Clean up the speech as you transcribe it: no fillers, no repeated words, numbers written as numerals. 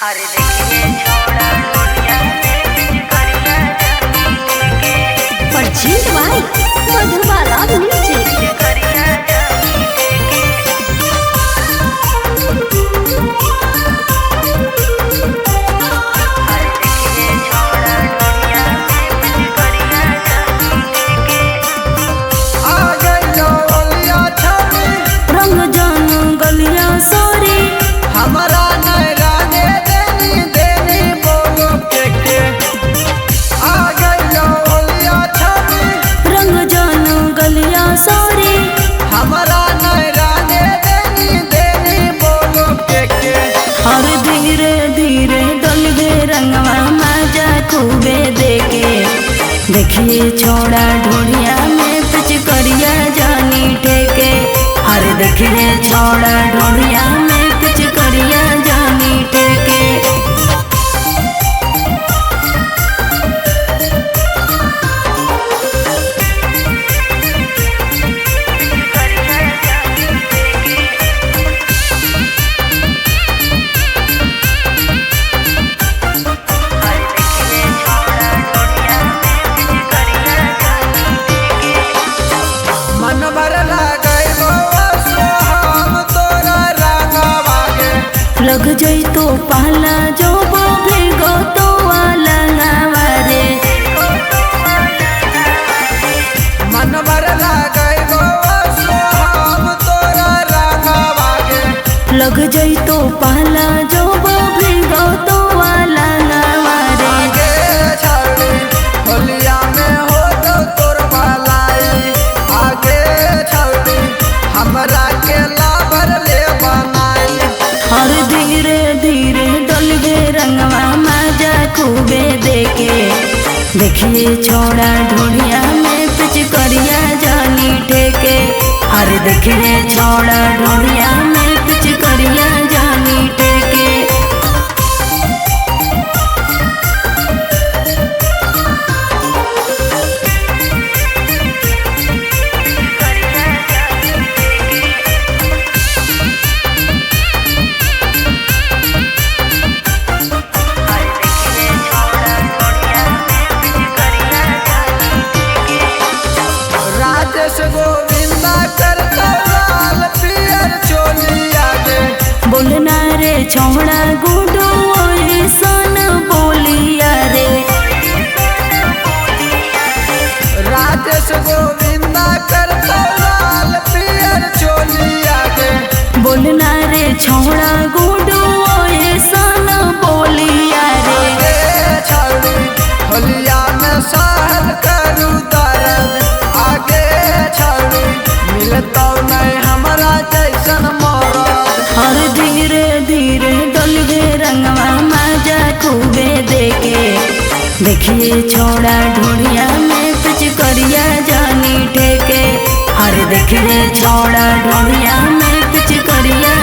अरे देखिए छोड़ा दुनिया में पिचकारियां जानी के परचेज भाई मधुबाला म्यूजिक पिचकारियां जानी के अरे देखिए छोड़ा दुनिया में पिचकारियां जानी के आ गइलो ओलिया छवि रंग जान गलियां सारी हमरा नैराने देनी देनी बोलो के आ गइलो ओलिया छवि रंग जान गलियां सारी हमरा नैराने देनी देनी बोलो के और धीरे धीरे डलगे रंगवा मजा खूबे देके देखिए छोड़ा ढोलिया में पिचकारियां जानी ठेके और देखिए छोड़ा ढोलिया में पिचकारियां जानी ठेके पिचकारियां जानी के अरे देखिए छोड़ा दुनिया में पिचकारियां जानी के मन भर लागइलो सोहम तोरा रंगवा गे लग जाई तो पहला जो भेगो तो वाला नवारे मन भर लागइलो सोहम तोरा रंगवा गे लग जाई तो पहला जो भेगो तो वाला नवारे आगे छड़ी होलिया में हो तो तोर भलाई आगे छड़ी हमरा के लाबर ले बनाई और धीरे धीरे डलगे रंगवा मजा खूबे देके देखिए छोड़ा ढोलिया में पिचकारियां जानी ठेके और देखिए छोड़ा ढोलिया में पिचकारियां जानी ठेके पिचकारियां जानी के अरे देखिए छोड़ा दुनिया में पिचकारियां जानी के राजेश गोविंदा करता लाल पियर चोलिया गे बोलना रे छोड़ा गुडो सन बोलिया रे राजेश गोविंदा करता लाल पियर चोलिया गे बोलना रे छोड़ा गुडो सन बोलिया रे आगे छड़ी होलिया में सहल करू दर्द आगे छड़ी मिलता नहीं हमरा जैसन मरद और धीरे धीरे डलगे रंगवा मजा खूबे देके देखिए छोड़ा ढोलिया में पिचकारियां जानी ठेके और देखिए छोड़ा ढोलिया में पिचकारियां